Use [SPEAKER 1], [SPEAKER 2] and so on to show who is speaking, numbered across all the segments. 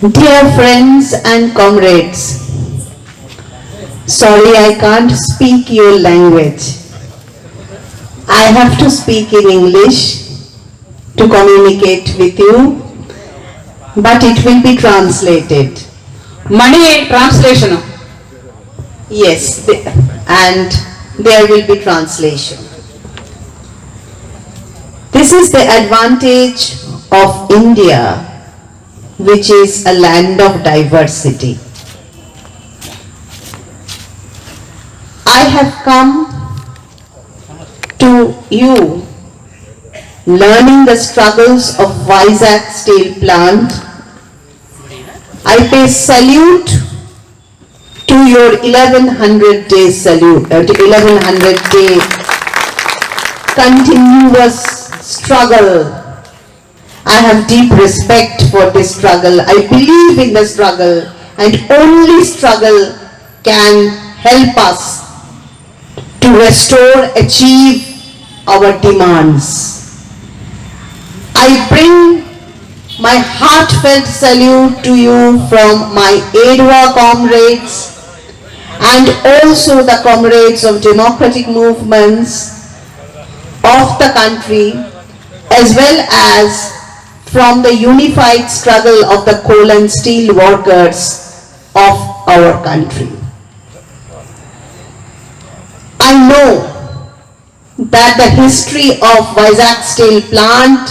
[SPEAKER 1] Dear friends and comrades, sorry I can't speak your language. I have to speak in English to communicate with you, but it will be translated.
[SPEAKER 2] Money translation.
[SPEAKER 1] Yes, and there will be translation. This is the advantage of India, which is a land of diversity. I have come to you learning the struggles of Vizag Steel Plant. I pay salute to your 1100 day salute, 1100 day continuous struggle. I have deep respect for this struggle. I believe in the struggle, and only struggle can help us to restore, achieve our demands. I bring my heartfelt salute to you from my EDWA comrades and also the comrades of democratic movements of the country, as well as from the unified struggle of the coal and steel workers of our country. I know that the history of Vizag Steel Plant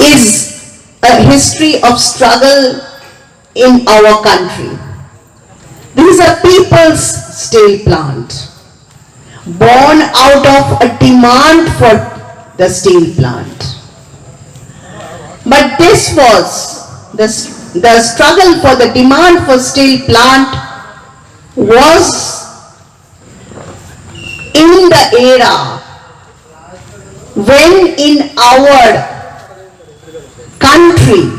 [SPEAKER 1] is a history of struggle in our country. This is a people's steel plant, born out of a demand for the steel plant. But this was the struggle for the demand for steel plant was in the era when in our country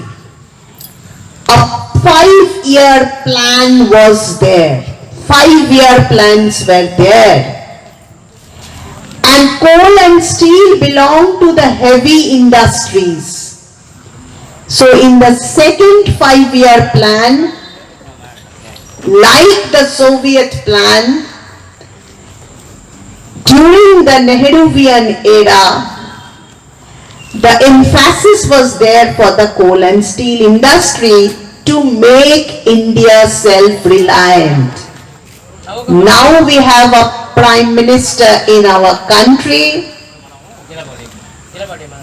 [SPEAKER 1] a 5-year plan was there. 5-year plans were there. And coal and steel belong to the heavy industries. So in the second 5-year plan, like the Soviet plan, during the Nehruvian era, the emphasis was there for the coal and steel industry to make India self-reliant. Now we have a Prime Minister in our country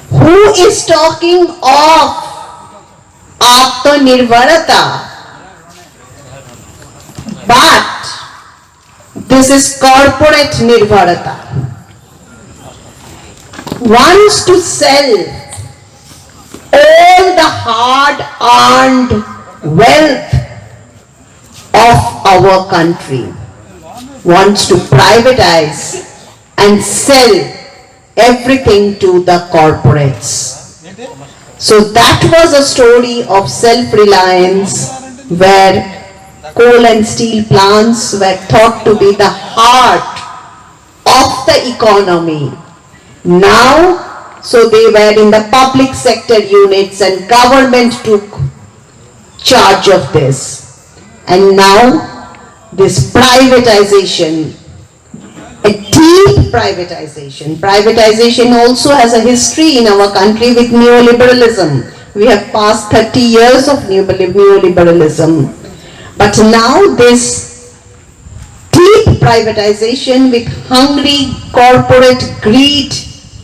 [SPEAKER 1] who is talking of Atmanirbharta, but this is corporate Nirbharata. Wants to sell all the hard-earned wealth of our country, wants to privatize and sell everything to the corporates. So that was a story of self-reliance where coal and steel plants were thought to be the heart of the economy. Now, so they were in the public sector units and government took charge of this. And now this privatization, a deep privatization. Privatization also has a history in our country with neoliberalism. We have passed 30 years of neoliberalism. But now this deep privatization with hungry corporate greed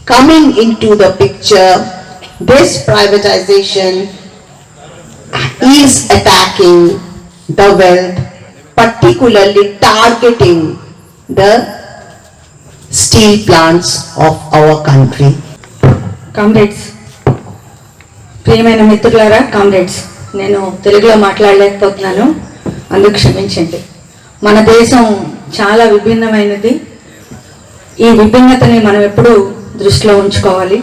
[SPEAKER 1] coming into the picture, this privatization is attacking the wealth, particularly targeting the steel plants of our country.
[SPEAKER 3] Comrades, ప్రియమైన మిత్రులారా, comrades, నేను తెలుగులో మాట్లాడలేకపోతున్నాను, అందుకు క్షమించండి. మన దేశం చాలా విభిన్నమైనది. ఈ విభిన్నతని మనం ఎప్పుడూ దృష్టిలో ఉంచుకోవాలి.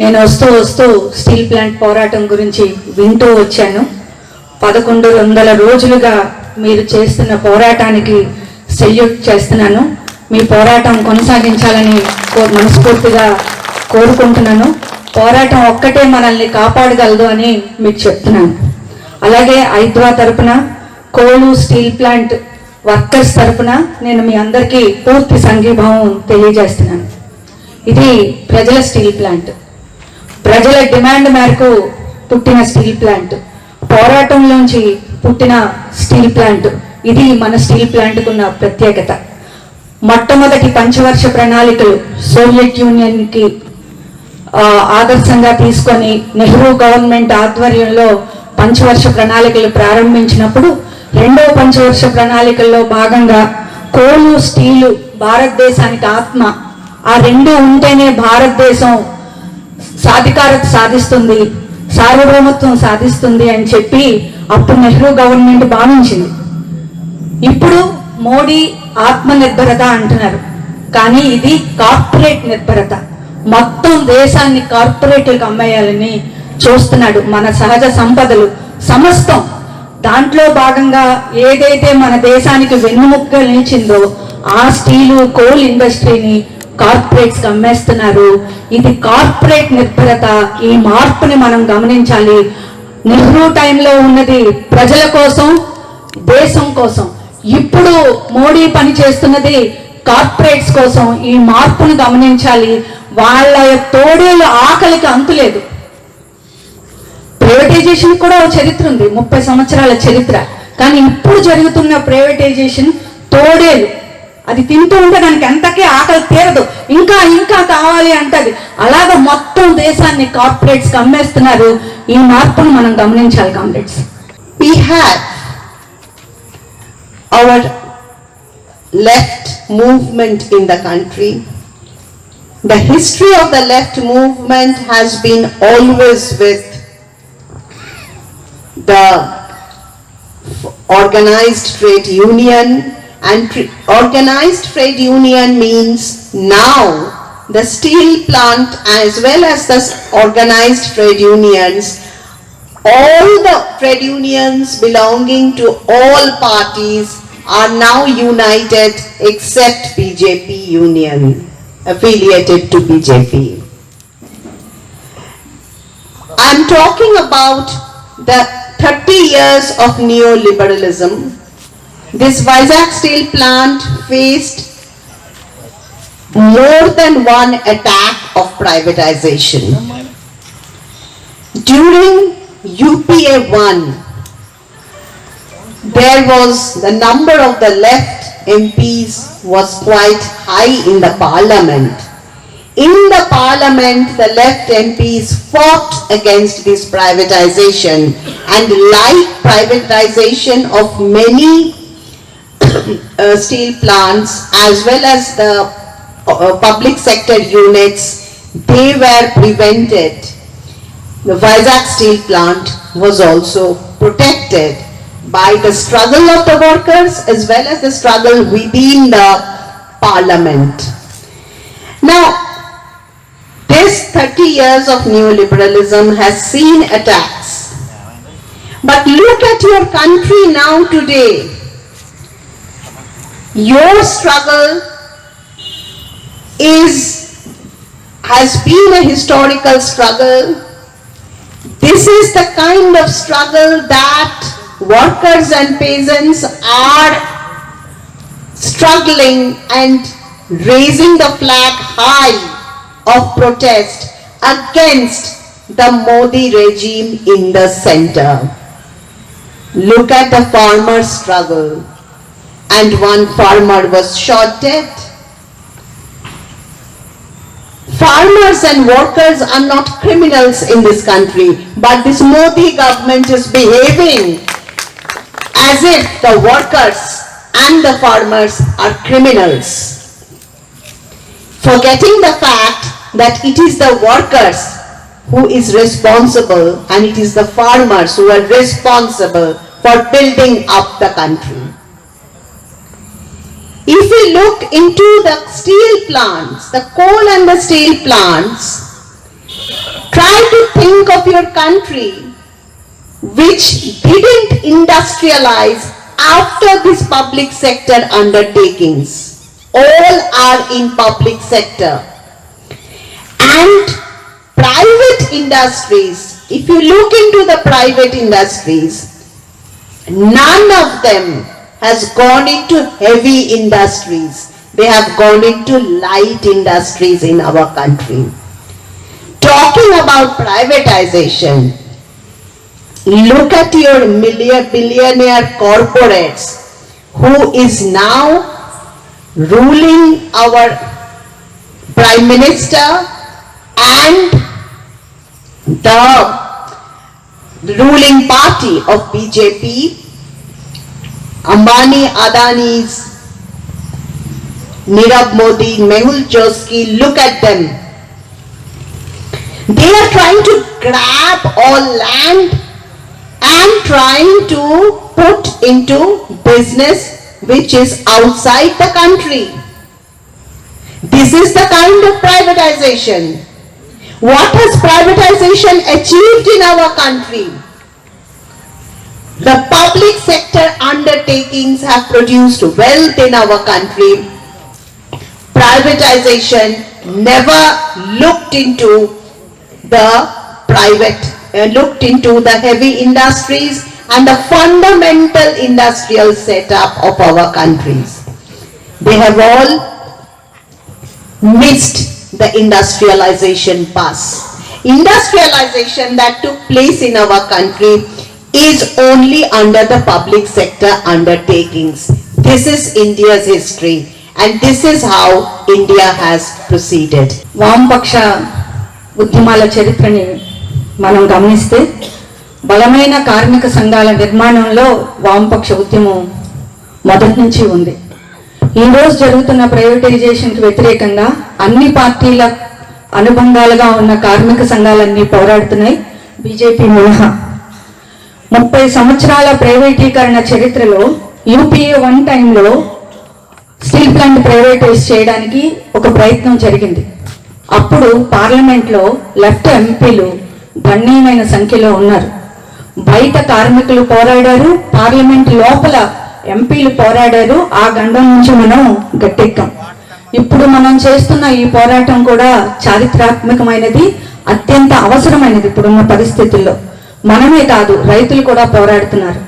[SPEAKER 3] నేను వస్తూ స్టీల్ ప్లాంట్ పోరాటం గురించి వింటూ వచ్చాను. 1100 రోజులుగా మీరు చేస్తున్న పోరాటానికి సెల్యూట్ చేస్తున్నాను. మీ పోరాటం కొనసాగించాలని మనస్ఫూర్తిగా కోరుకుంటున్నాను. పోరాటం ఒక్కటే మనల్ని కాపాడగలదు అని మీకు చెప్తున్నాను. అలాగే ఐద్వా తరపున కోలు స్టీల్ ప్లాంట్ వర్కర్స్ తరపున నేను మీ అందరికీ పూర్తి సంఘీభావం తెలియజేస్తున్నాను. ఇది ప్రజల స్టీల్ ప్లాంట్, ప్రజల డిమాండ్ మేరకు పుట్టిన స్టీల్ ప్లాంట్, పోరాటంలోంచి పుట్టిన స్టీల్ ప్లాంట్. ఇది మన స్టీల్ ప్లాంట్కు ఉన్న ప్రత్యేకత. మొట్టమొదటి పంచవర్ష ప్రణాళికలు సోవియట్ యూనియన్కి ఆదర్శంగా తీసుకొని నెహ్రూ గవర్నమెంట్ ఆధ్వర్యంలో పంచవర్ష ప్రణాళికలు ప్రారంభించినప్పుడు రెండవ పంచవర్ష ప్రణాళికల్లో భాగంగా కోలు స్టీలు భారతదేశానికి ఆత్మ, ఆ రెండు ఉంటేనే భారతదేశం సాధికారత సాధిస్తుంది, సార్వభౌమత్వం సాధిస్తుంది అని చెప్పి అప్పుడు నెహ్రూ గవర్నమెంట్ భావించింది. ఇప్పుడు మోడీ ఆత్మనిర్భరత అంటున్నారు, కానీ ఇది కార్పొరేట్ నిర్భరత. మొత్తం దేశాన్ని కార్పొరేట్లకు అమ్మేయాలని చూస్తున్నాడు. మన సహజ సంపదలు సమస్తం దాంట్లో భాగంగా ఏదైతే మన దేశానికి వెన్నుముక్క నిలిచిందో ఆ స్టీలు కోల్ ఇండస్ట్రీని కార్పొరేట్స్ అమ్మేస్తున్నారు. ఇది కార్పొరేట్ నిర్భరత. ఈ మార్పుని మనం గమనించాలి. నెహ్రూ టైంలో ఉన్నది ప్రజల కోసం, దేశం కోసం. ఇప్పుడు మోడీ పని చేస్తున్నది కార్పొరేట్స్ కోసం. ఈ మార్పును గమనించాలి. వాళ్ళ తోడేళ్ళ ఆకలికి అంతులేదు. ప్రైవేటైజేషన్ కూడా ఒక చరిత్ర ఉంది, 30 సంవత్సరాల చరిత్ర. కానీ ఇప్పుడు జరుగుతున్న ప్రైవేటైజేషన్ తోడేలు. అది తింటూ ఉంటే దానికి ఎంతకే ఆకలి తీరదు, ఇంకా ఇంకా కావాలి అంటది. అలాగ మొత్తం దేశాన్ని కార్పొరేట్స్ అమ్మేస్తున్నారు. ఈ మార్పును మనం గమనించాలి comrades.
[SPEAKER 1] We have our left movement in the country. The history of the left movement has been always with the organized trade union, and organized trade union means now the steel plant as well as the organized trade unions, all the trade unions belonging to all parties are now united except BJP union, affiliated to BJP. I am talking about the 30 years of neoliberalism. This Vizag steel plant faced more than one attack of privatization. During UPA 1, there was the number of the left MPs was quite high in the parliament. In the parliament, the left MPs fought against this privatization, and like privatization of many steel plants as well as the public sector units, they were prevented. The Vizag steel plant was also protected by the struggle of the workers as well as the struggle within the parliament. Now, this 30 years of neoliberalism has seen attacks. But look at your country now today. Your struggle has been a historical struggle. This is the kind of struggle that workers and peasants are struggling and raising the flag high of protest against the Modi regime in the center. Look at the farmers' struggle, and one farmer was shot dead. Farmers and workers are not criminals in this country, but this Modi government is behaving as if the workers and the farmers are criminals, forgetting the fact that it is the workers who is responsible and it is the farmers who are responsible for building up the country. If we look into the steel plants, the coal and the steel plants, try to think of your country which didn't industrialize after these public sector undertakings. All are in public sector. And private industries if you look into the private industries, none of them has gone into heavy industries. They have gone into light industries in our country. Talking about privatization, look at your billionaire corporates who is now ruling our Prime Minister and the ruling party of BJP, Ambani, Adani's, Nirav Modi, Mehul Choksey, look at them. They are trying to grab all land and trying to put into business which is outside the country. This is the kind of privatization. What has privatization achieved in our country? The public sector undertakings have produced wealth in our country. Privatization never looked into the looked into the heavy industries and the fundamental industrial setup of our countries. They have all missed the industrialization bus. Industrialization that took place in our country is only under the public sector undertakings. This is India's history and this is how India has proceeded.
[SPEAKER 3] వామపక్ష ఉద్యమాల చరిత్రని మనం గమనిస్తే బలమైన కార్మిక సంఘాల నిర్మాణంలో వామపక్ష ఉద్యమం మొదటి నుంచి ఉంది. ఈరోజు జరుగుతున్న ప్రైవేటైజేషన్కి వ్యతిరేకంగా అన్ని పార్టీల అనుబంధాలుగా ఉన్న కార్మిక సంఘాలన్నీ పోరాడుతున్నాయి, బీజేపీ మినహా. 30 సంవత్సరాల ప్రైవేటీకరణ చరిత్రలో యూపీఏ 1 టైంలో స్టీల్ ప్లాంట్ ప్రైవేటైజ్ చేయడానికి ఒక ప్రయత్నం జరిగింది. అప్పుడు పార్లమెంట్లో లెఫ్ట్ ఎంపీలు గణనీయమైన సంఖ్యలో ఉన్నారు. బయట కార్మికులు పోరాడారు, పార్లమెంట్ లోపల ఎంపీలు పోరాడారు. ఆ గండం నుంచి మనం గట్టెక్కాం. ఇప్పుడు మనం చేస్తున్న ఈ పోరాటం కూడా చారిత్రాత్మకమైనది, అత్యంత అవసరమైనది. ఇప్పుడున్న పరిస్థితుల్లో మనమే కాదు, రైతులు కూడా పోరాడుతున్నారు.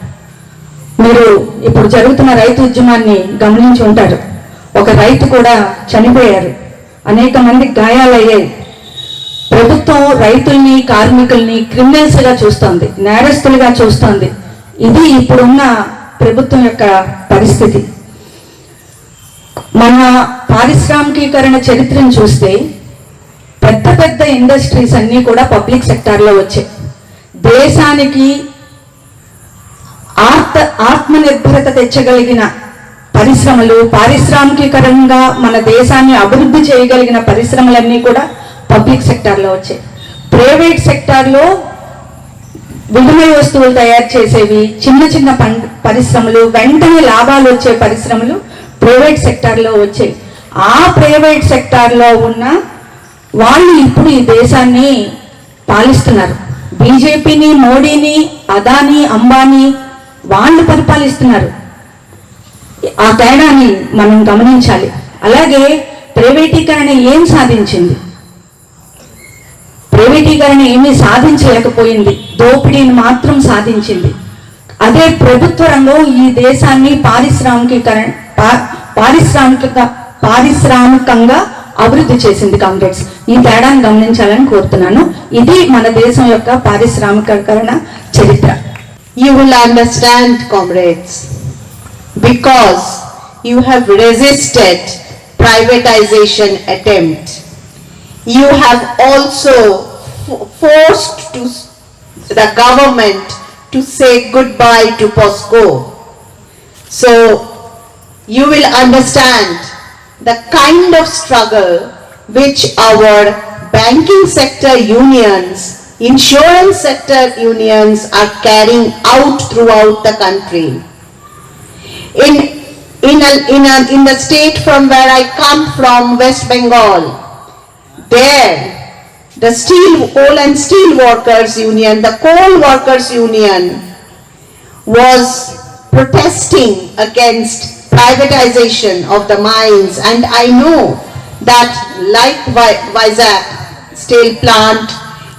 [SPEAKER 3] మీరు ఇప్పుడు జరుగుతున్న రైతు ఉద్యమాన్ని గమనించి ఉంటారు. ఒక రైతు కూడా చనిపోయారు, అనేక మంది గాయాలయ్యాయి. ప్రభుత్వం రైతుల్ని, కార్మికుల్ని క్రిమినల్స్గా చూస్తోంది, నేరస్తులుగా చూస్తోంది. ఇది ఇప్పుడున్న ప్రభుత్వం యొక్క పరిస్థితి. మన పారిశ్రామికీకరణ చరిత్రను చూస్తే పెద్ద పెద్ద ఇండస్ట్రీస్ అన్నీ కూడా పబ్లిక్ సెక్టార్లో వచ్చాయి. దేశానికి ఆత్మనిర్భరత తెచ్చగలిగిన పరిశ్రమలు, పారిశ్రామికీకరణగా మన దేశాన్ని అభివృద్ధి చేయగలిగిన పరిశ్రమలన్నీ కూడా పబ్లిక్ సెక్టార్లో వచ్చాయి. ప్రైవేట్ సెక్టార్లో విలువై వస్తువులు తయారు చేసేవి, చిన్న చిన్న పరిశ్రమలు, వెంటనే లాభాలు వచ్చే పరిశ్రమలు ప్రైవేట్ సెక్టార్లో వచ్చాయి. ఆ ప్రైవేట్ సెక్టార్లో ఉన్న వాళ్ళు ఇప్పుడు ఈ దేశాన్ని పాలిస్తున్నారు. బీజేపీని, మోడీని, అదానీ, అంబానీ వాళ్ళు పరిపాలిస్తున్నారు. ఆ తేడాని మనం గమనించాలి. అలాగే ప్రైవేటీకరణ ఏం సాధించింది? ప్రైవేటీకరణ ఏమీ సాధించలేకపోయింది, దోపిడీని మాత్రం సాధించింది. అదే ప్రభుత్వ రంగం ఈ దేశాన్ని పారిశ్రామికంగా అభివృద్ధి చేసింది. కామ్రేడ్స్, ఈ తేడాను గమనించాలని కోరుతున్నాను. ఇది మన దేశం యొక్క పారిశ్రామికీకరణ చరిత్ర.
[SPEAKER 1] You will understand, comrades, because you have resisted privatization attempt. You have also forced the government to say goodbye to POSCO. So you will understand the kind of struggle which our banking sector unions, insurance sector unions are carrying out throughout the country. In the state from where I come from, West Bengal, there the coal and steel workers union, the coal workers union was protesting against privatization of the mines, and I know that like Vizag steel plant,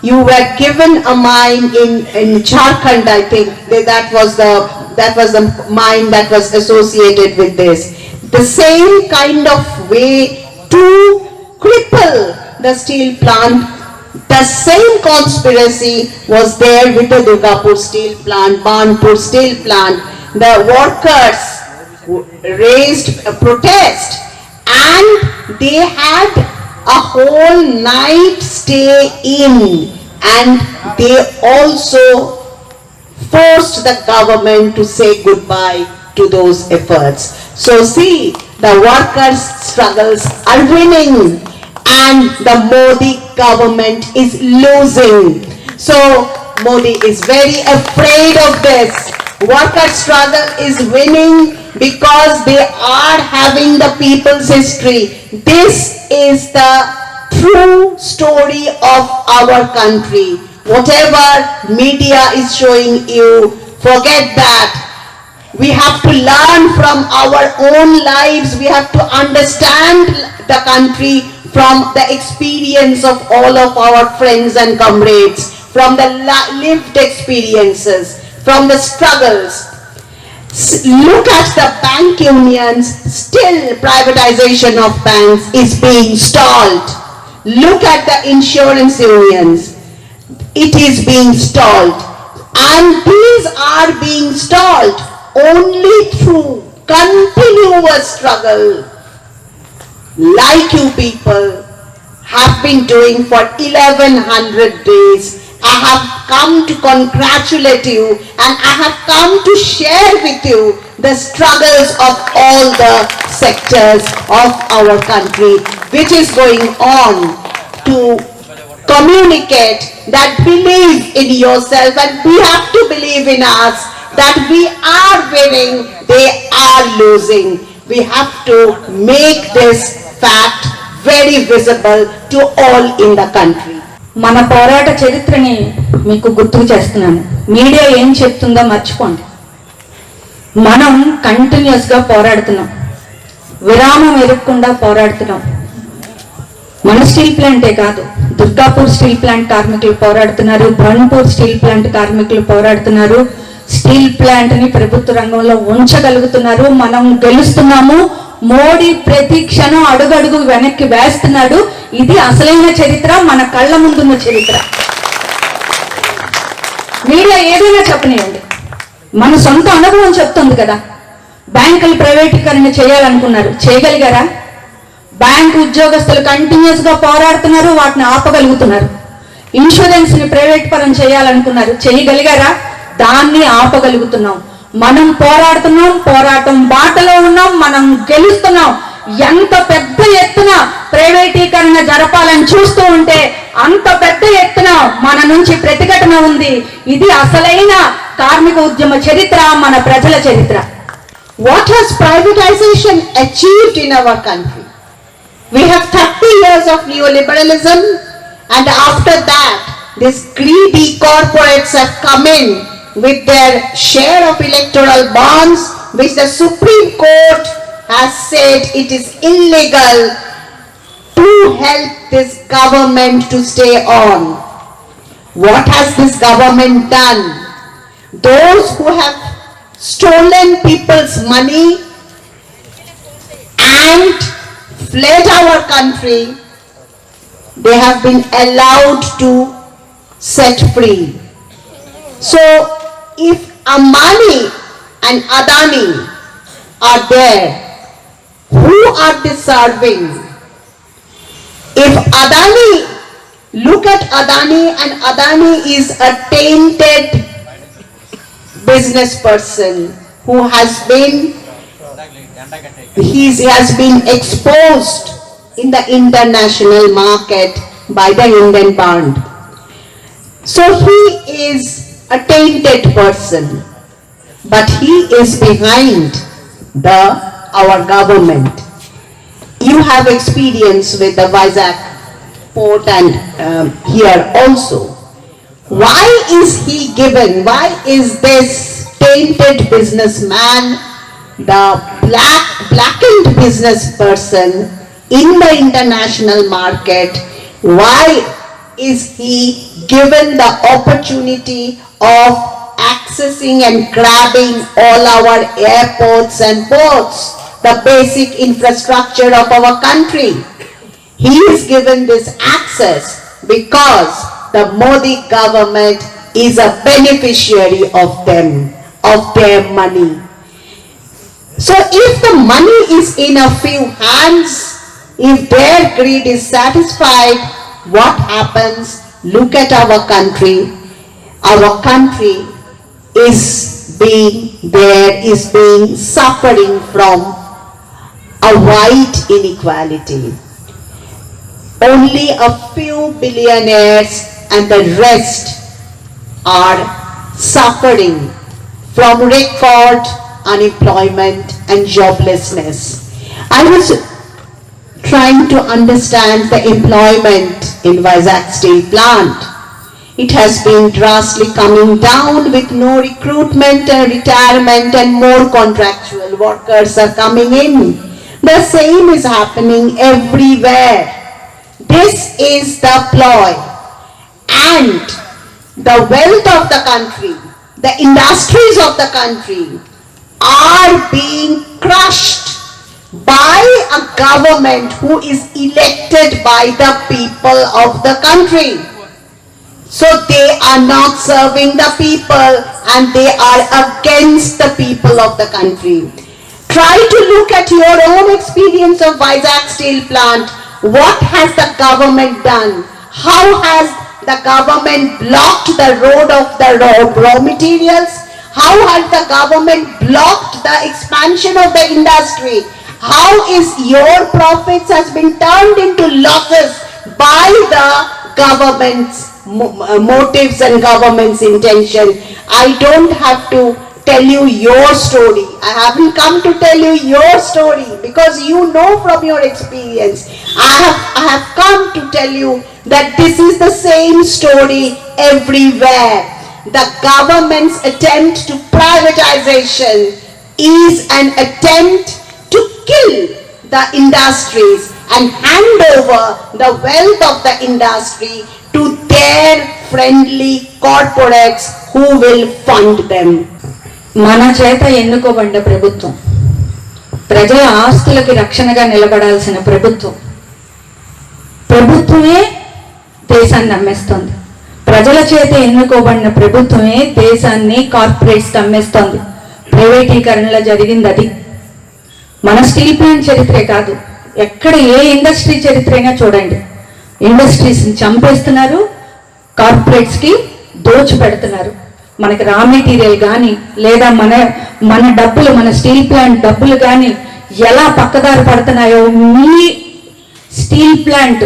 [SPEAKER 1] you were given a mine in Jharkhand, I think. That was the mine that was associated with this. The same kind of way to cripple the steel plant, the same conspiracy was there with the Durgapur steel plant, Banpur steel plant. The workers raised a protest and they had a whole night stay in, and they also forced the government to say goodbye to those efforts. So see, the workers' struggles are winning and the Modi government is losing. So Modi is very afraid of this. Worker struggle is winning because they are having the people's history. This is the true story of our country. Whatever media is showing you, forget that. We have to learn from our own lives. We have to understand the country from the experience of all of our friends and comrades, from the lived experiences, from the struggles. Look at the bank unions, still privatization of banks is being stalled. Look at the insurance unions, it is being stalled. And these are being stalled only through continuous struggle, like you people have been doing for 1100 days. I have come to congratulate you and I have come to share with you the struggles of all the sectors of our country, which is going on, to communicate that believe in yourself, and we have to believe in us, that we are winning, they are losing. We have to make this fact very visible to all in the country.
[SPEAKER 3] మన పోరాట చరిత్రని మీకు గుర్తుకు చేస్తున్నాను. Media ఏం చెప్తుందో మర్చిపోండి. మనం కంటిన్యూస్గా పోరాడుతున్నాం, విరామం ఎరగకుండా పోరాడుతున్నాం. మన స్టీల్ ప్లాంటే కాదు, దుర్గాపూర్ స్టీల్ ప్లాంట్ కార్మికులు పోరాడుతున్నారు, బన్పూర్ స్టీల్ ప్లాంట్ కార్మికులు పోరాడుతున్నారు. స్టీల్ ప్లాంట్ ని ప్రభుత్వ రంగంలో ఉంచగలుగుతున్నారు. మనం గెలుస్తున్నాము. మోడీ ప్రతి క్షణం అడుగడుగు వెనక్కి వేస్తున్నాడు. ఇది అసలైన చరిత్ర, మన కళ్ళ ముందున్న చరిత్ర. మీడియా ఏదైనా చెప్పనివ్వండి, మన సొంత అనుభవం చెప్తుంది కదా. బ్యాంకులు ప్రైవేటీకరణ చేయాలనుకున్నారు, చేయగలిగారా? బ్యాంకు ఉద్యోగస్తులు కంటిన్యూస్ గా పోరాడుతున్నారు, వాటిని ఆపగలుగుతున్నారు. ఇన్సూరెన్స్ ని ప్రైవేట్ పరం చేయాలనుకున్నారు, చేయగలిగారా? దాన్ని ఆపగలుగుతున్నాం. మనం పోరాడుతున్నాం, పోరాటం బాటలో ఉన్నాం, మనం గెలుస్తున్నాం. ఎంత పెద్ద ఎత్తున ప్రైవేటీకరణ జరపాలని చూస్తూ ఉంటే అంత పెద్ద ఎత్తున మన నుంచి ప్రతిఘటన ఉంది. ఇది అసలైన కార్మిక ఉద్యమ చరిత్ర, మన ప్రజల చరిత్ర.
[SPEAKER 1] What has privatization achieved in our country? We have 30 years of neoliberalism, and after that, these greedy corporates have come in with their share of electoral bonds, which the Supreme Court has said it is illegal to help this government to stay on. What has this government done? Those who have stolen people's money and fled our country, they have been allowed to set free. So if Ambani and Adani are there, who are they serving? If Adani, look at Adani, and Adani is a tainted business person who has been exposed in the international market by the Indian bond. So he is a tainted person, but he is behind our government. You have experience with the Vizag port and here also. Why is he given? Why is this tainted businessman, the blackened business person in the international market? Why is he given the opportunity of accessing and grabbing all our airports and ports, the basic infrastructure of our country. He is given this access because the Modi government is a beneficiary of them, of their money. So if the money is in a few hands, if their greed is satisfied, what happens? Look at our country. Our country is being suffering from a wide inequality. Only a few billionaires and the rest are suffering from record unemployment and joblessness. I was trying to understand the employment in Vizag Steel Plant. It has been drastically coming down with no recruitment and retirement, and more contractual workers are coming in. The same is happening everywhere. This is the ploy, and the wealth of the country, the industries of the country are being crushed by a government who is elected by the people of the country. So they are not serving the people and they are against the people of the country. Try to look at your own experience of Vizag Steel Plant. What has the government done? How has the government blocked the road of the raw materials? How has the government blocked the expansion of the industry? How is your profits has been turned into losses by the government's motives and government's intention? I don't have to tell you your story. I haven't come to tell you your story because you know from your experience. I have come to tell you that this is the same story everywhere. The government's attempt to privatization is an attempt to kill the industries and hand over the wealth of the industry to their friendly corporates who will fund them.
[SPEAKER 3] మన చేత ఎన్నుకోబడిన ప్రభుత్వం, ప్రజల ఆస్తులకి రక్షణగా నిలబడాల్సిన ప్రభుత్వమే దేశాన్ని అమ్మేస్తోంది. ప్రజల చేత ఎన్నుకోబడిన ప్రభుత్వమే దేశాన్ని కార్పొరేట్స్కి అమ్మేస్తోంది. ప్రైవేటీకరణలో జరిగింది అది. మన స్టీల్ ప్లాంట్ చరిత్రే కాదు, ఎక్కడ ఏ ఇండస్ట్రీ చరిత్ర అయినా చూడండి. ఇండస్ట్రీస్ని చంపేస్తున్నారు, కార్పొరేట్స్కి దోచి పెడుతున్నారు. మనకి రా మెటీరియల్ కానీ లేదా మన డబ్బులు, మన స్టీల్ ప్లాంట్ డబ్బులు కానీ ఎలా పక్కదారి పడుతున్నాయో, మీ స్టీల్ ప్లాంట్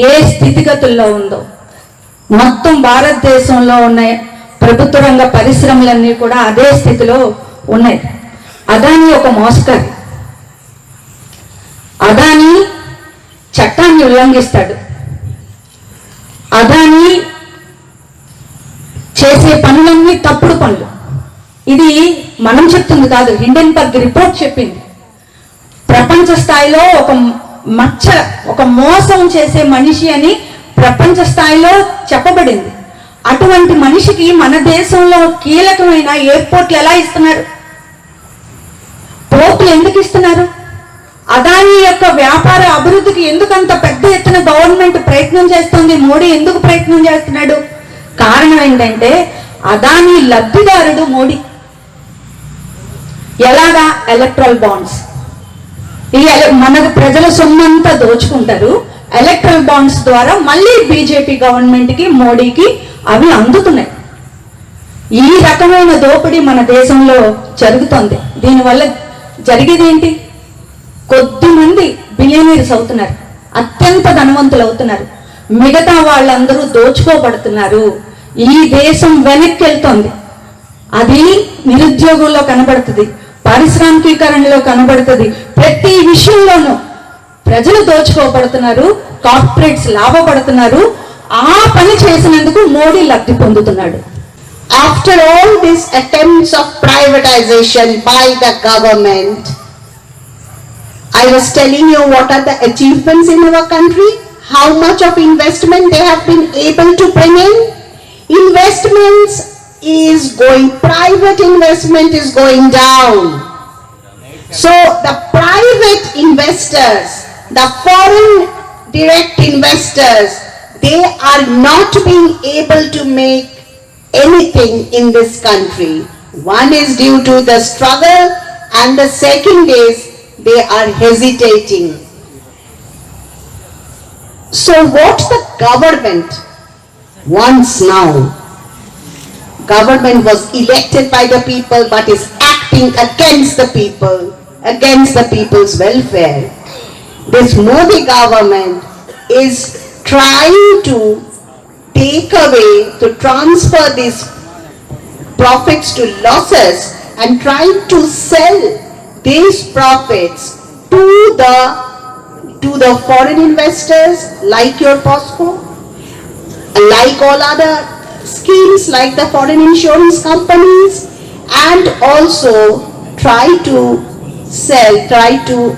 [SPEAKER 3] ఏ స్థితిగతుల్లో ఉందో, మొత్తం భారతదేశంలో ఉన్న ప్రభుత్వ రంగ పరిశ్రమలన్నీ కూడా అదే స్థితిలో ఉన్నాయి. అదాని ఒక మోసగాడు. అదాని చట్టాన్ని ఉల్లంఘిస్తాడు. అదాని చేసే పనులన్నీ తప్పుడు పనులు. ఇది మనం చెప్తుంది కాదు, హిండెన్బర్గ్ రిపోర్ట్ చెప్పింది. ప్రపంచ స్థాయిలో ఒక మోసం చేసే మనిషి అని ప్రపంచ స్థాయిలో చెప్పబడింది. అటువంటి మనిషికి మన దేశంలో కీలకమైన ఎయిర్పోర్ట్లు ఎలా ఇస్తున్నారు? పోర్టులు ఎందుకు ఇస్తున్నారు? అదాని యొక్క వ్యాపార అభివృద్ధికి ఎందుకంత పెద్ద ఎత్తున గవర్నమెంట్ ప్రయత్నం చేస్తుంది? మోడీ ఎందుకు ప్రయత్నం చేస్తున్నాడు? కారణం ఏంటంటే అదాని లబ్ధిదారుడు మోడీ. ఎలాగా? Electoral bonds. మన ప్రజల సొమ్మంతా దోచుకుంటారు. ఎలక్ట్రల్ బాండ్స్ ద్వారా మళ్ళీ బీజేపీ గవర్నమెంట్కి, మోడీకి అవి అందుతున్నాయి. ఈ రకమైన దోపిడీ మన దేశంలో జరుగుతోంది. దీనివల్ల జరిగేది ఏంటి? కొద్దిమంది బిలియనీర్స్ అవుతున్నారు, అత్యంత ధనవంతులు అవుతున్నారు. మిగతా వాళ్ళందరూ దోచుకోబడుతున్నారు. ఈ దేశం వెనక్కి వెళ్తోంది. అది నిరుద్యోగంలో కనబడుతుంది, పారిశ్రామికీకరణలో కనబడుతుంది. ప్రతి విషయంలోనూ ప్రజలు దోచుకోబడుతున్నారు, కార్పొరేట్స్ లాభపడుతున్నారు. ఆ పని చేసినందుకు మోడీ లబ్ధి పొందుతున్నాడు.
[SPEAKER 1] After all these attempts of privatization by the government, I was telling you what are the achievements in our country. how much of investment they have been able to bring in? Investments is going, private investment is going down. So the private investors, the foreign direct investors, they are not being able to make anything in this country. One is due to the struggle, and the second is they are hesitating. So what the government wants now, government was elected by the people but is acting against the people, against the people's welfare. This Modi government is trying to take away, to transfer these profits to losses and trying to sell these profits to the foreign investors like your POSCO, like all other schemes like the foreign insurance companies, and also try to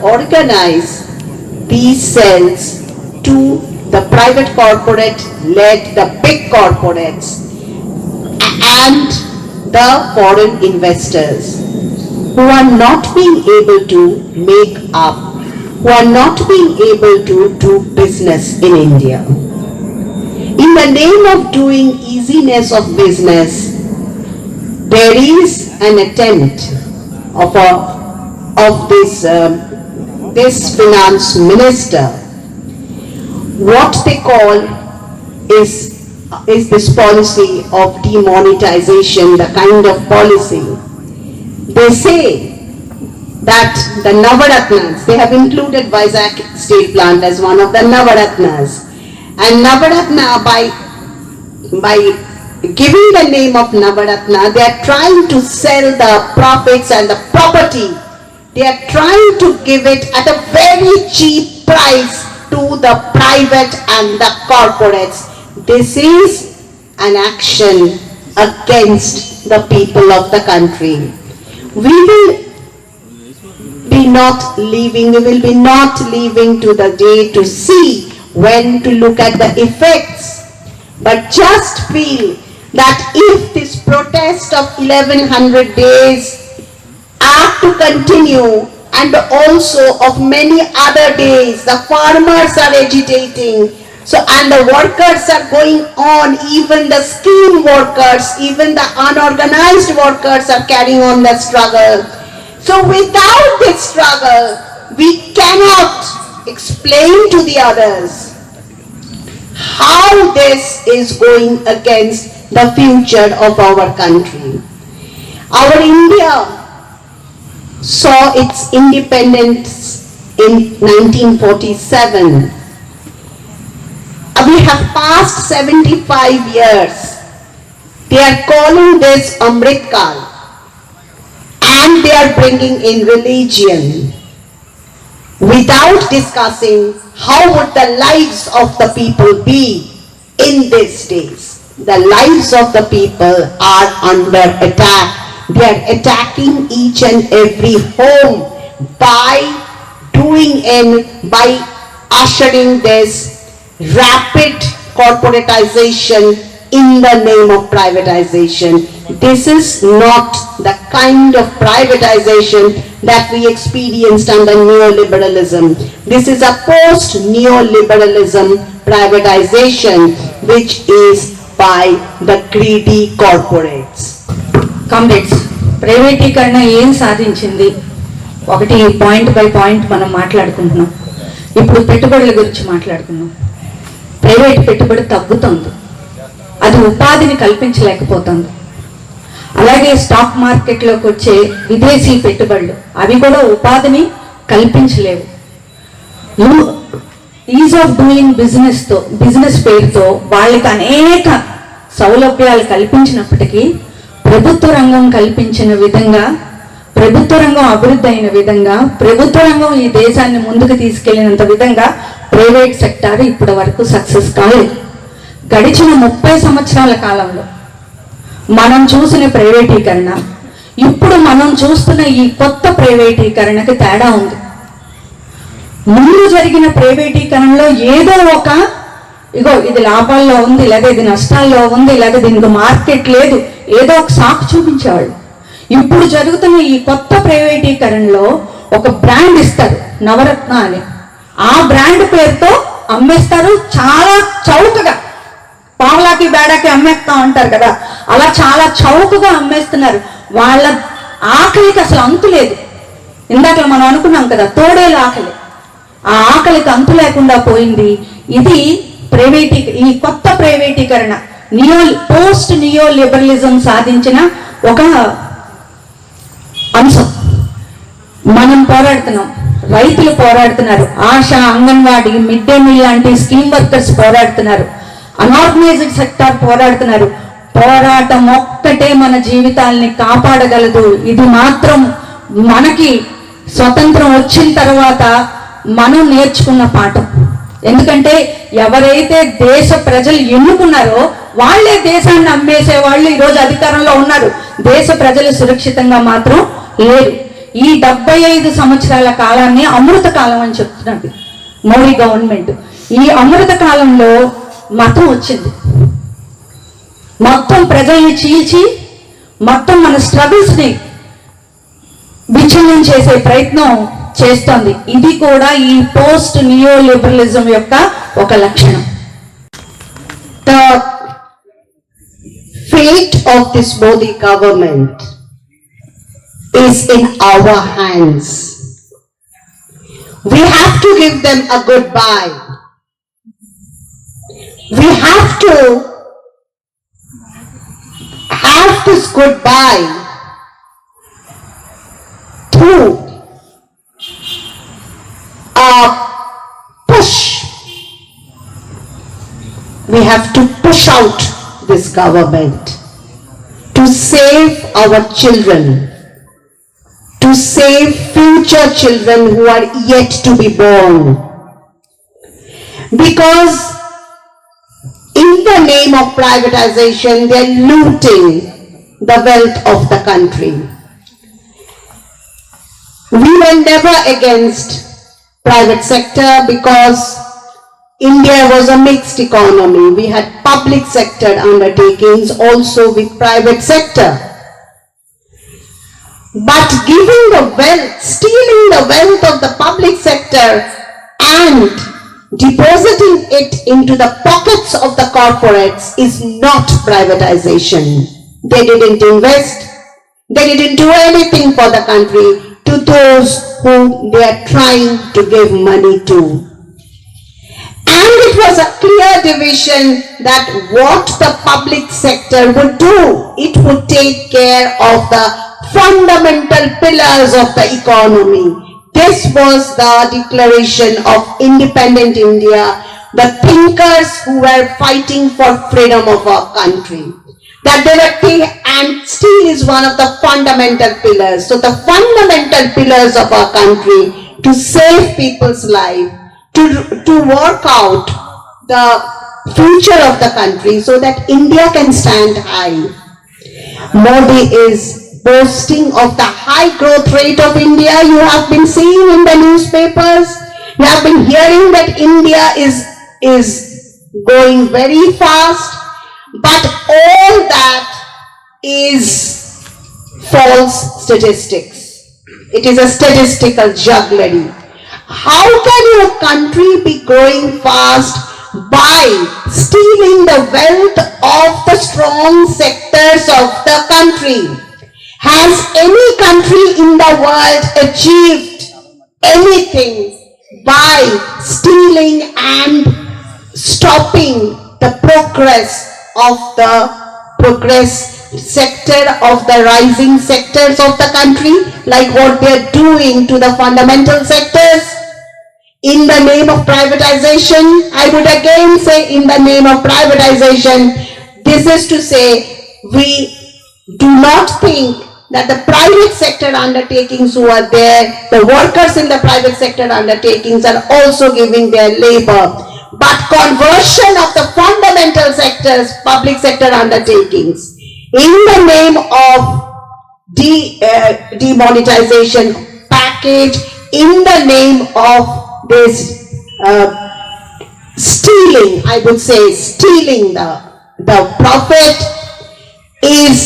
[SPEAKER 1] organize these sales to the private corporate led, the big corporates and the foreign investors who are not being able to make up, who are not being able to do business in India. In the name of doing easiness of business, there is an attempt of this finance minister. What they call is this policy of demonetization, the kind of policy. They say that the Navaratnas, they have included Vizag Steel Plant as one of the Navaratnas. And Navaratna, by giving the name of Navaratna, they are trying to sell the profits and the property. They are trying to give it at a very cheap price to the private and the corporates. This is an action against the people of the country. We will be not leaving to the day to see when to look at the effects. But just feel that if this protest of 1100 days are to continue, and also of many other days, the farmers are agitating, so and the workers are going on, even the scheme workers, even the unorganized workers are carrying on the struggle. So without this struggle, we cannot explain to the others how this is going against the future of our country. Our India saw its independence in 1947. We have passed 75 years. They are calling this Amrit Kal, and they are bringing in religion without discussing how would the lives of the people be in these days. The lives of the people are under attack. They are attacking each and every home by ushering this rapid corporatization in the name of privatization. This is not the kind of privatization that we experienced under neoliberalism. This is a post-neoliberalism privatization which is by the greedy corporates.
[SPEAKER 3] Comrades, ప్రైవేటీకరణ ఏం సాధించింది? ఒకటి point by point మనం మాట్లాడుకుంటున్నాం. ఇప్పుడు పెట్టుబడుల గురించి మాట్లాడుకున్నాం. ప్రైవేట్ పెట్టుబడి తగ్గుతుంది, అది ఉపాధిని కల్పించలేకపోతుంది. అలాగే స్టాక్ మార్కెట్లోకి వచ్చే విదేశీ పెట్టుబడులు, అవి కూడా ఉపాధిని కల్పించలేవు. ఈజ్ ఆఫ్ డూయింగ్ బిజినెస్ పేరుతో వాళ్ళకి అనేక సౌలభ్యాలు కల్పించినప్పటికీ ప్రభుత్వ రంగం కల్పించిన విధంగా, ప్రభుత్వ రంగం అభివృద్ధి అయిన విధంగా, ప్రభుత్వ రంగం ఈ దేశాన్ని ముందుకు తీసుకెళ్లినంత విధంగా ప్రైవేట్ సెక్టార్ ఇప్పటి వరకు సక్సెస్ కాలేదు. గడిచిన 30 సంవత్సరాల కాలంలో మనం చూసిన ప్రైవేటీకరణ, ఇప్పుడు మనం చూస్తున్న ఈ కొత్త ప్రైవేటీకరణకి తేడా ఉంది. ముందు జరిగిన ప్రైవేటీకరణలో ఏదో ఒక ఇగో ఇది లాభాల్లో ఉంది, లేదా ఇది నష్టాల్లో ఉంది, లేదా దీనికి మార్కెట్ లేదు, ఏదో ఒక సాకు చూపించేవాళ్ళు. ఇప్పుడు జరుగుతున్న ఈ కొత్త ప్రైవేటీకరణలో ఒక బ్రాండ్ ఇస్తారు, నవరత్న అని. ఆ బ్రాండ్ పేరుతో అమ్మేస్తారు, చాలా చౌకగా, పావులాకి బేడాకి అమ్మేస్తాం అంటారు కదా, అలా చాలా చౌకగా అమ్మేస్తున్నారు. వాళ్ళ ఆకలికి అసలు అంతు లేదు. ఇందాక మనం అనుకున్నాం కదా, తోడేలు ఆకలి, ఆ ఆకలికి అంతు లేకుండా పోయింది. ఇది ఈ కొత్త ప్రైవేటీకరణ, పోస్ట్ నియో లిబరలిజం సాధించిన ఒక అంశం. మనం పోరాడుతున్నాం, రైతులు పోరాడుతున్నారు, ASHA, anganwadi, mid day meal లాంటి స్కీమ్ వర్కర్స్ పోరాడుతున్నారు, అన్ఆర్గనైజ్డ్ సెక్టార్ పోరాడుతున్నారు. పోరాటం ఒక్కటే మన జీవితాల్ని కాపాడగలదు. ఇది మాత్రం మనకి స్వతంత్రం వచ్చిన తర్వాత మనం నేర్చుకున్న పాఠం. ఎందుకంటే ఎవరైతే దేశ ప్రజలు ఎన్నుకున్నారో వాళ్ళే దేశాన్ని అమ్మేసే వాళ్ళు ఈరోజు అధికారంలో ఉన్నారు. దేశ ప్రజలు సురక్షితంగా మాత్రం లేరు. ఈ 75 సంవత్సరాల కాలాన్ని అమృత కాలం అని చెప్తున్నది మోడీ గవర్నమెంట్. ఈ అమృత కాలంలో మతం వచ్చింది, మొత్తం ప్రజల్ని చీల్చి మొత్తం మన స్ట్రగుల్స్ ని విచ్ఛిన్నం చేసే ప్రయత్నం చేస్తోంది. ఇది కూడా ఈ పోస్ట్ నియో లిబరలిజం యొక్క ఒక లక్షణం.
[SPEAKER 1] The fate of this Modi government is in our hands. We have to give them a goodbye. We have to have this goodbye through a push. We have to push out this government to save our children, to save future children who are yet to be born. Because in the name of privatization, they are looting the wealth of the country. We were never against private sector because India was a mixed economy. We had public sector undertakings also with private sector. But giving the wealth, stealing the wealth of the public sector and depositing it into the pockets of the corporates is not privatization. They didn't invest, they didn't do anything for the country to those whom they are trying to give money to. And it was a clear division that what the public sector would do, it would take care of the fundamental pillars of the economy. This was the declaration of independent India, the thinkers who were fighting for freedom of our country. That they were, and steel is one of the fundamental pillars. So the fundamental pillars of our country to save people's life, to work out the future of the country so that India can stand high. Modi is boasting of the high growth rate of India. You have been seeing in the newspapers. You have been hearing that India is going very fast. But all that is false statistics. It is a statistical jugglery. How can your country be growing fast by stealing the wealth of the strong sectors of the country? Has any country in the world achieved anything by stealing and stopping the progress of the sector of the rising sectors of the country, like what they are doing to the fundamental sectors? In the name of privatization, I would again say in the name of privatization, this is to say we do not think that the private sector undertakings who are there, the workers in the private sector undertakings are also giving their labor. But conversion of the fundamental sectors, public sector undertakings, in the name of demonetization package, in the name of this stealing, I would say, stealing the profit is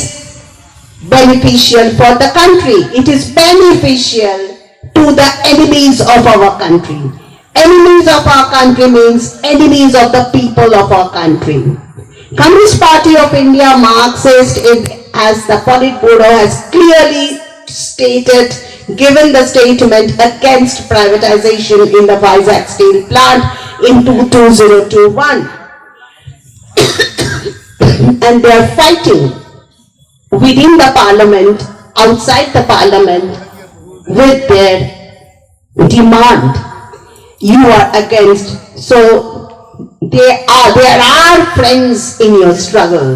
[SPEAKER 1] beneficial for the country. It is beneficial to the enemies of our country. Enemies of our country means enemies of the people of our country. Communist Party of India, Marxist, as the Politburo has clearly stated, given the statement against privatization in the Vizag steel plant in 2021. And they are fighting within the parliament, outside the parliament, with their demand. You are against. So there are friends in your struggle.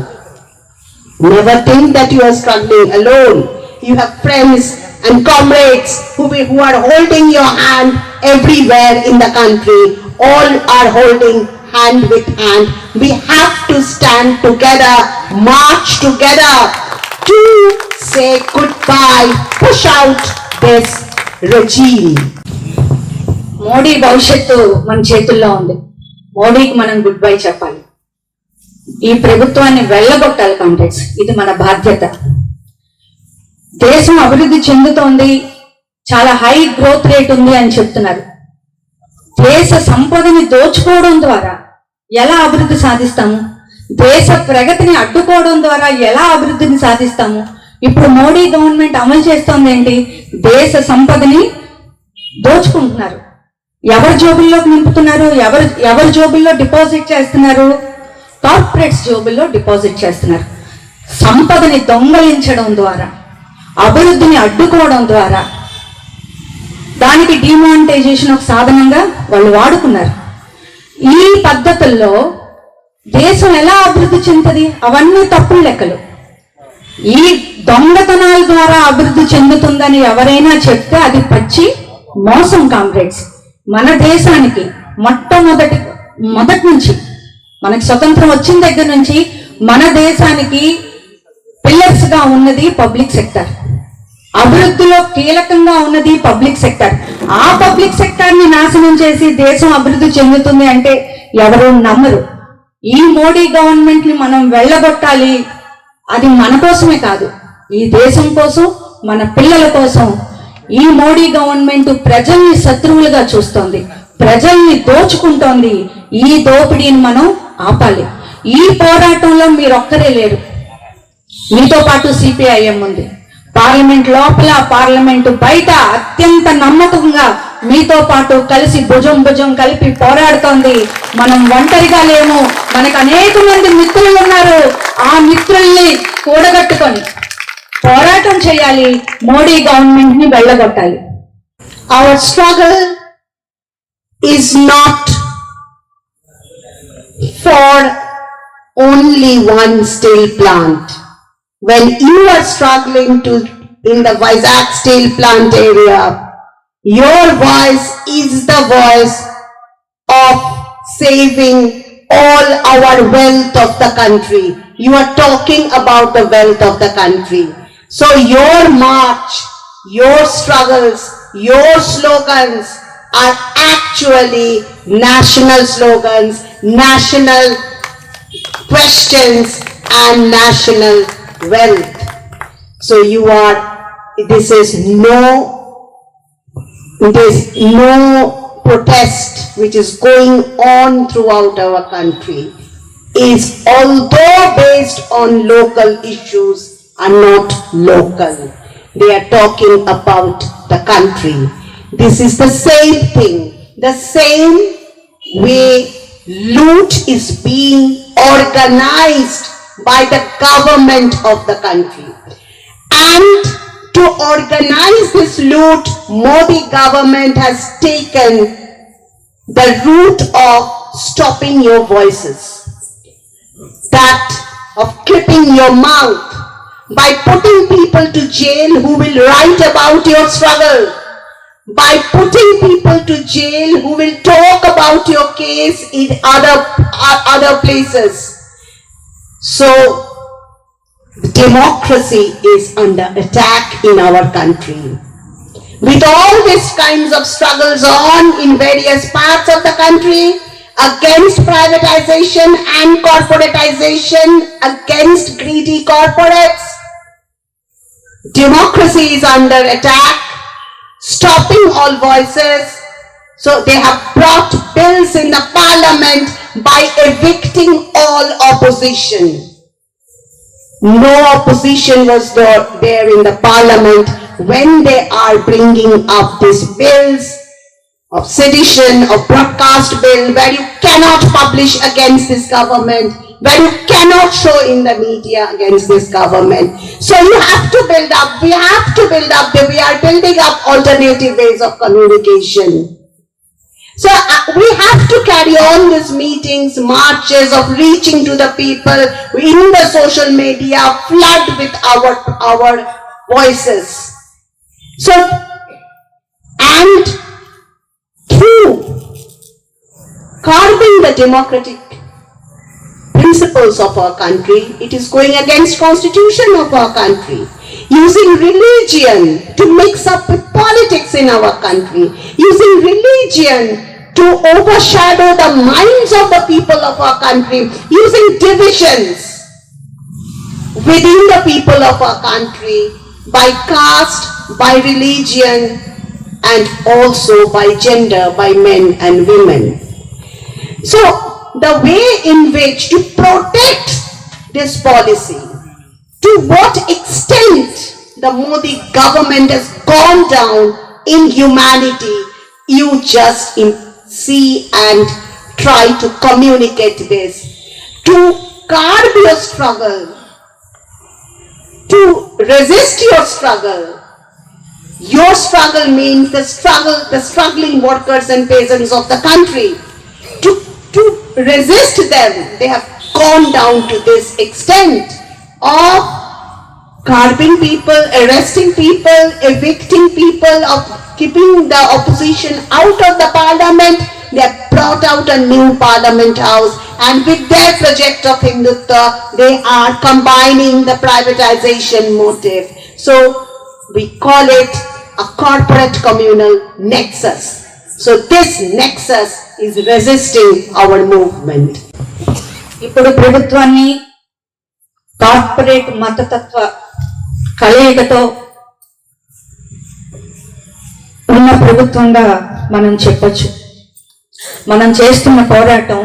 [SPEAKER 1] Never think that you are struggling alone. You have friends and comrades who are holding your hand everywhere in the country. All are holding hand with hand. We have to stand together, march together to say goodbye, push out this regime.
[SPEAKER 3] Modi భవిష్యత్తు మన చేతుల్లో ఉంది. మోడీకి మనం good bye చెప్పాలి. ఈ ప్రభుత్వాన్ని వెళ్ళగొట్టాలి కాంగ్రెస్. ఇది మన బాధ్యత. దేశం అభివృద్ధి చెందుతోంది, చాలా హై గ్రోత్ రేట్ ఉంది అని చెప్తున్నారు. దేశ సంపదని దోచుకోవడం ద్వారా ఎలా అభివృద్ధి సాధిస్తాము? దేశ ప్రగతిని అడ్డుకోవడం ద్వారా ఎలా అభివృద్ధిని సాధిస్తాము? ఇప్పుడు మోడీ గవర్నమెంట్ అమలు చేస్తోంది ఏంటి? దేశ సంపదని దోచుకుంటున్నారు. ఎవరి జోబుల్లోకి నింపుతున్నారు? ఎవరి జోబుల్లో డిపాజిట్ చేస్తున్నారు? కార్పొరేట్స్ జోబుల్లో డిపాజిట్ చేస్తున్నారు. సంపదని దొంగలించడం ద్వారా, అభివృద్ధిని అడ్డుకోవడం ద్వారా, దానికి డిమానిటైజేషన్ ఒక సాధనంగా వాళ్ళు వాడుకున్నారు. ఈ పద్ధతుల్లో దేశం ఎలా అభివృద్ధి చెందుతుంది? అవన్నీ తప్పుడు లెక్కలు. ఈ దొంగతనాల ద్వారా అభివృద్ధి చెందుతుందని ఎవరైనా చెప్తే అది పచ్చి మోసం కామ్రేడ్స్. మన దేశానికి మొదటి నుంచి, మనకి స్వతంత్రం వచ్చిన దగ్గర నుంచి మన దేశానికి పిల్లర్స్ గా ఉన్నది పబ్లిక్ సెక్టర్. అభివృద్ధిలో కీలకంగా ఉన్నది పబ్లిక్ సెక్టర్. ఆ పబ్లిక్ సెక్టర్ ని నాశనం చేసి దేశం అభివృద్ధి చెందుతుంది అంటే ఎవరు నమ్మరు. ఈ మోడీ గవర్నమెంట్ ని మనం వెళ్ళగొట్టాలి. అది మన కోసమే కాదు, ఈ దేశం కోసం, మన పిల్లల కోసం. ఈ మోడీ గవర్నమెంట్ ప్రజల్ని శత్రువులుగా చూస్తోంది, ప్రజల్ని దోచుకుంటోంది. ఈ దోపిడీని మనం ఆపాలి. ఈ పోరాటంలో మీరొక్కరే లేరు, మీతో పాటు సిపిఐఎం ఉంది. పార్లమెంట్ లోపల, పార్లమెంటు బయట అత్యంత నమ్మకంగా మీతో పాటు కలిసి భుజం భుజం కలిపి పోరాడుతోంది. మనం ఒంటరిగా లేము, మనకు అనేక మంది మిత్రులు ఉన్నారు. ఆ మిత్రుల్ని కూడగట్టుకొని పోరాటం చేయాలి, మోడీ గవర్నమెంట్ ని వెళ్ళగొట్టాలి.
[SPEAKER 1] Our struggle is not for only one steel plant. When you are struggling in the Vizag steel plant area, your voice is the voice of saving all our wealth of the country. You are talking about the wealth of the country. So your march, your struggles, your slogans are actually national slogans, national questions and national wealth. So this is no protest which is going on throughout our country, is although based on local issues, are not local. They are talking about the country. This is the same thing, the same way loot is being organized by the government of the country. And to organize this loot, Modi government has taken the route of stopping your voices, that of clipping your mouth, by putting people to jail who will write about your struggle, by putting people to jail who will talk about your case in other places. So democracy is under attack in our country. With all these kinds of struggles on in various parts of the country, against privatization and corporatization, against greedy corporates, democracy is under attack, stopping all voices. So they have brought bills in the parliament by evicting all opposition. No opposition was there in the parliament when they are bringing up these bills of sedition, of broadcast bill, where you cannot publish against this government, where you cannot show in the media against this government. So you have to build up, we are building up alternative ways of communication. So we have to carry on these meetings, marches of reaching to the people in the social media, flood with our voices. So, and through curbing the democratic principles of our country, it is going against constitution of our country. Using religion to mix up with politics in our country, using religion to overshadow the minds of the people of our country, using divisions within the people of our country by caste, by religion, and also by gender, by men and women. So the way in which to protect this policy, to what extent the Modi government has gone down in humanity, you just see and try to communicate this. To curb your struggle, to resist your struggle. Your struggle means the struggling workers and peasants of the country. To resist them, they have gone down to this extent of curbing people, arresting people, evicting people, of keeping the opposition out of the parliament. They have brought out a new parliament house, and with their project of Hindutva, they are combining the privatization motive. So we call it a corporate communal nexus. So this nexus is resisting our movement.
[SPEAKER 3] ఇప్పుడు ప్రభుత్వాన్ని corporate మతతత్వ కలయికతో ఉన్న ప్రభుత్వంగా మనం చెప్పొచ్చు. మనం చేస్తున్న పోరాటం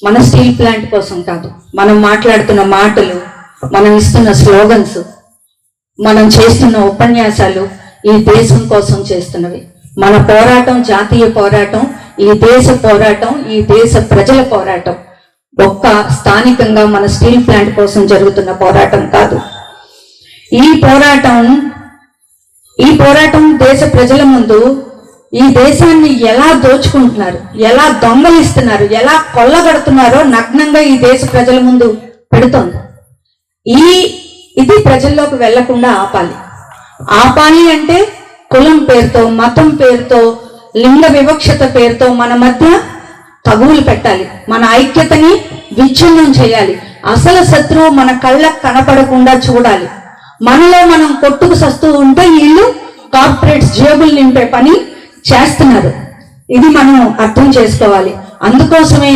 [SPEAKER 3] మన స్టీల్ ప్లాంట్ కోసం కాదు, మనం మాట్లాడుతున్న మాటలు, మనం ఇస్తున్న స్లోగన్స్, మనం చేస్తున్న ఉపన్యాసాలు ఈ దేశం కోసం చేస్తున్నవి. మన పోరాటం జాతీయ పోరాటం, ఈ దేశ పోరాటం, ఈ దేశ ప్రజల పోరాటం. ఒక్క స్థానికంగా మన స్టీల్ ప్లాంట్ కోసం జరుగుతున్న పోరాటం కాదు. ఈ పోరాటం దేశ ప్రజల ముందు ఈ దేశాన్ని ఎలా దోచుకుంటున్నారు, ఎలా దొంగలిస్తున్నారు, ఎలా కొల్లగడుతున్నారో నగ్నంగా ఈ దేశ ప్రజల ముందు పెడుతోంది. ఇది ప్రజల్లోకి వెళ్లకుండా ఆపాలి అంటే కులం పేరుతో, మతం పేరుతో, లింగ వివక్షత పేరుతో మన మధ్య తగువులు పెట్టాలి, మన ఐక్యతని విచ్ఛిన్నం చేయాలి, అసలు శత్రువు మన కళ్ళకు కనపడకుండా చూడాలి. మనలో మనం కొట్టుకు సస్తూ ఉంటే వీళ్ళు కార్పొరేట్స్ జేబులు నింపే పని చేస్తున్నారు. ఇది మనం అర్థం చేసుకోవాలి. అందుకోసమే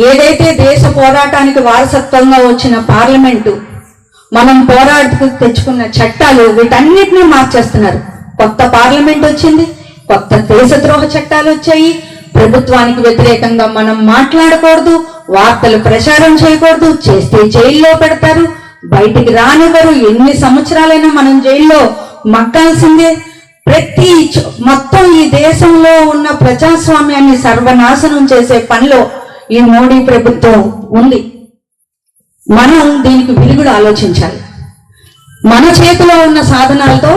[SPEAKER 3] ఏదైతే దేశ పోరాటానికి వారసత్వంగా వచ్చిన పార్లమెంటు, మనం పోరాడుతూ తెచ్చుకున్న చట్టాలు, వీటన్నిటినీ మార్చేస్తున్నారు. కొత్త పార్లమెంట్ వచ్చింది, కొత్త దేశద్రోహ చట్టాలు వచ్చాయి. ప్రభుత్వానికి వ్యతిరేకంగా మనం మాట్లాడకూడదు, వార్తలు ప్రచారం చేయకూడదు, చేస్తే జైల్లో పెడతారు, బయటికి రానివ్వరు. ఎన్ని సంవత్సరాలైనా మనం జైల్లో మగ్గాల్సిందే. మొత్తం ఈ దేశంలో ఉన్న ప్రజాస్వామ్యాన్ని సర్వనాశనం చేసే పనిలో ఈ మోడీ ప్రభుత్వం ఉంది. మనం దీనికి విరుగుడు ఆలోచించాలి. మన చేతిలో ఉన్న సాధనాలతో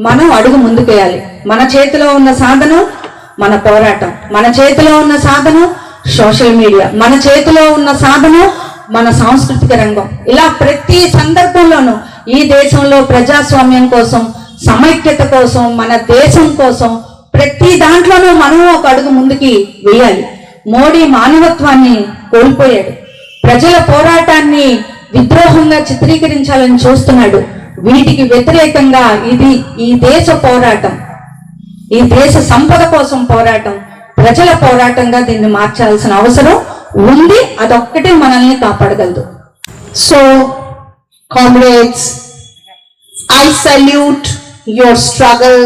[SPEAKER 3] మనం అడుగు ముందుకేయాలి. మన చేతిలో ఉన్న సాధనం మన పోరాటం, మన చేతిలో ఉన్న సాధనం సోషల్ మీడియా, మన చేతిలో ఉన్న సాధనం మన సాంస్కృతిక రంగం. ఇలా ప్రతి సందర్భంలోనూ ఈ దేశంలో ప్రజాస్వామ్యం కోసం, సమైక్యత కోసం, మన దేశం కోసం ప్రతి దాంట్లోనూ మనం ఒక అడుగు ముందుకి వేయాలి. మోడీ మానవత్వాన్ని కోల్పోయాడు. ప్రజల పోరాటాన్ని విద్రోహంగా చిత్రీకరించాలని చూస్తున్నాడు. వీటికి వ్యతిరేకంగా ఇది ఈ దేశ పోరాటం, ఈ దేశ సంపద కోసం పోరాటం, ప్రజల పోరాటంగా దీన్ని మార్చాల్సిన అవసరం ఉంది. అదొక్కటే మనల్ని కాపాడగలదు.
[SPEAKER 1] So, comrades, I salute your struggle,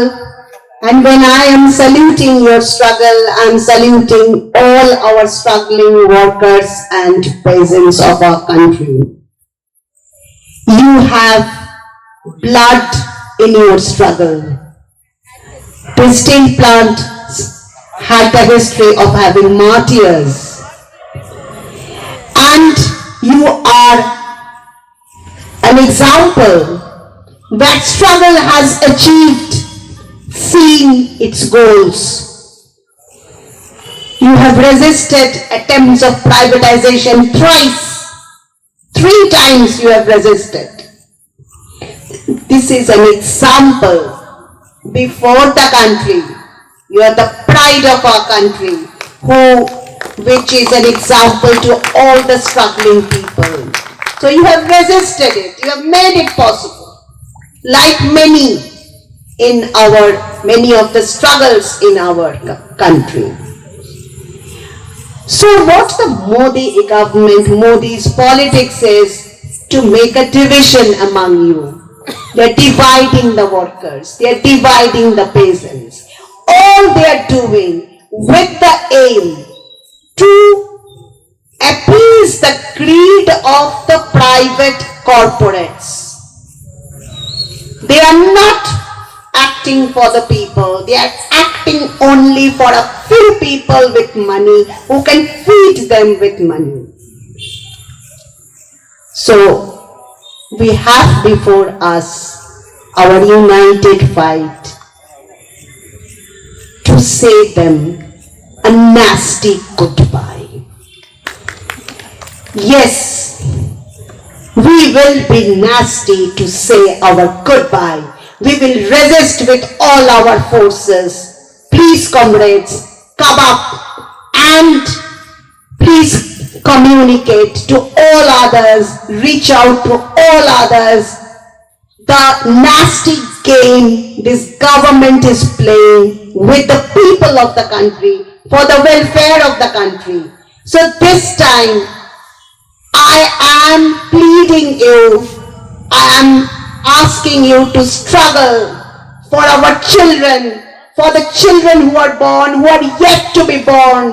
[SPEAKER 1] and when I am saluting your struggle, I am saluting all our struggling workers and peasants of our country. You have blood in your struggle. The steel plant had the history of having martyrs, and you are an example that struggle has achieved, seen its goals. You have resisted attempts of privatization thrice. 3 times you have resisted. This is an example before the country. You are the pride of our country, which is an example to all the struggling people. So you have resisted it, you have made it possible, like many of the struggles in our country. So what the Modi government, Modi's politics is to make a division among you. They are dividing the workers, they are dividing the peasants. All they are doing with the aim to appease the greed of the private corporates. They are not acting for the people, they are acting only for a few people with money who can feed them with money. So, we have before us our united fight to say them a nasty goodbye. Yes, we will be nasty to say our goodbye. We will resist with all our forces. Please, comrades, come up and please communicate to all others, reach out to all others. The nasty game this government is playing with the people of the country for the welfare of the country. So this time, I am pleading you, I am asking you to struggle for our children, for the children who are born, who are yet to be born,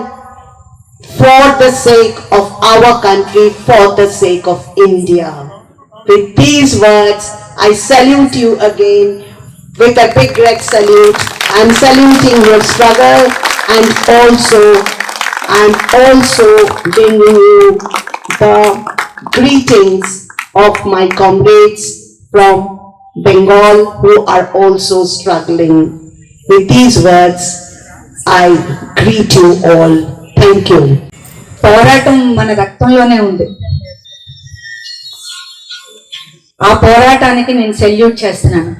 [SPEAKER 1] for the sake of our country, for the sake of India. With these words, I salute you again with a big red salute. I am saluting your struggle, and I am also bringing you the greetings of my comrades from Bengal who are also struggling. With these words, I greet you all. Thank you.
[SPEAKER 3] పోరాటం మన రక్తంలోనే ఉంది. ఆ పోరాటానికి నేను salute చేస్తున్నాను.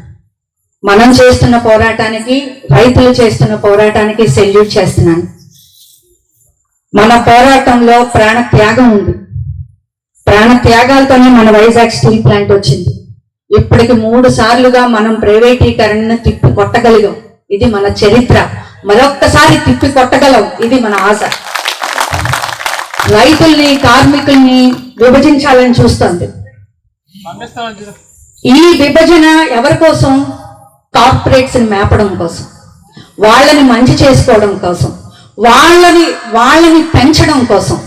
[SPEAKER 3] మనం చేస్తున్న పోరాటానికి, రైతులు చేస్తున్న పోరాటానికి సెల్యూట్ చేస్తున్నాను. మన పోరాటంలో ప్రాణ త్యాగం ఉంది. ప్రాణ త్యాగాలతోనే మన వైజాగ్ స్టీల్ ప్లాంట్ వచ్చింది. ఇప్పటికి 3 సార్లుగా మనం ప్రైవేటీకరణను తిప్పి కొట్టగలిగాం. ఇది మన చరిత్ర. మరొక్కసారి తిప్పి కొట్టగలం. ఇది మన ఆశ. రైతుల్ని, కార్మికుల్ని విభజించాలని చూస్తుంది. ఈ విభజన ఎవరి కోసం? కార్పొరేట్స్ ని మేపడం కోసం, వాళ్ళని మంచి చేసుకోవడం కోసం, వాళ్ళని పెంచడం కోసం.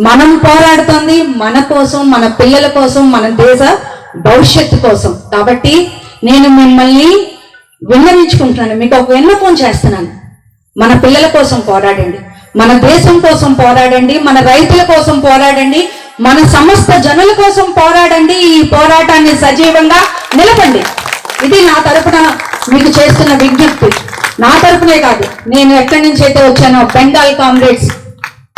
[SPEAKER 3] మనం పోరాడుతోంది మన కోసం, మన పిల్లల కోసం, మన దేశ భవిష్యత్తు కోసం. కాబట్టి నేను మిమ్మల్ని విన్నవించుకుంటున్నాను, మీకు ఒక విన్నపం చేస్తున్నాను. మన పిల్లల కోసం పోరాడండి, మన దేశం కోసం పోరాడండి, మన రైతుల కోసం పోరాడండి, మన సమస్త జనుల కోసం పోరాడండి. ఈ పోరాటాన్ని సజీవంగా నిలపండి. ఇది నా తరపున మీకు చేస్తున్న విజ్ఞప్తి. నా తరపునే కాదు, నేను ఎక్కడి నుంచి అయితే వచ్చానో బెంగాల్ కామ్రేడ్స్,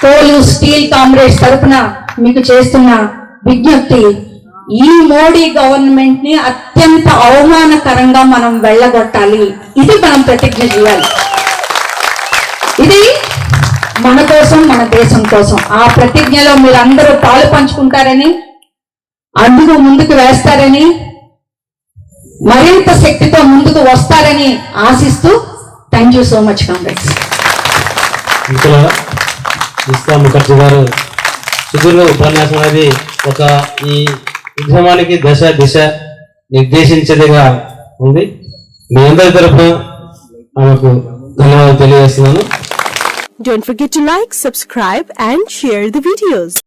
[SPEAKER 3] కోలు స్టీల్ కామ్రేడ్స్ తరపున మీకు చేస్తున్న విజ్ఞప్తి. ఈ మోడీ గవర్నమెంట్ ని అత్యంత అవమానకరంగా మనం వెళ్ళగొట్టాలి. ఇది మనం ప్రతిజ్ఞ చేయాలి. ఇది మన కోసం, మన దేశం కోసం. ఆ ప్రతిజ్ఞలో మీరందరూ పాలు పంచుకుంటారని, అందుకు ముందుకు వేస్తారని మరింత శక్తితో ముందుకు వస్తారని ఆశిస్తూ thank you so much comrades.
[SPEAKER 4] ఇందులో నిస్తా ముఖర్జీ గారు సుదీర్ఘ ఉపన్యాసం అనేది ఒక ఈ ఉద్యమానికి దశ దిశ నిర్దేశించేదిగా ఉంది. మీ అందరి తరఫున ఆమెకు ధన్యవాదాలు తెలియజేస్తున్నాను.
[SPEAKER 5] Don't forget to like, subscribe and share the videos.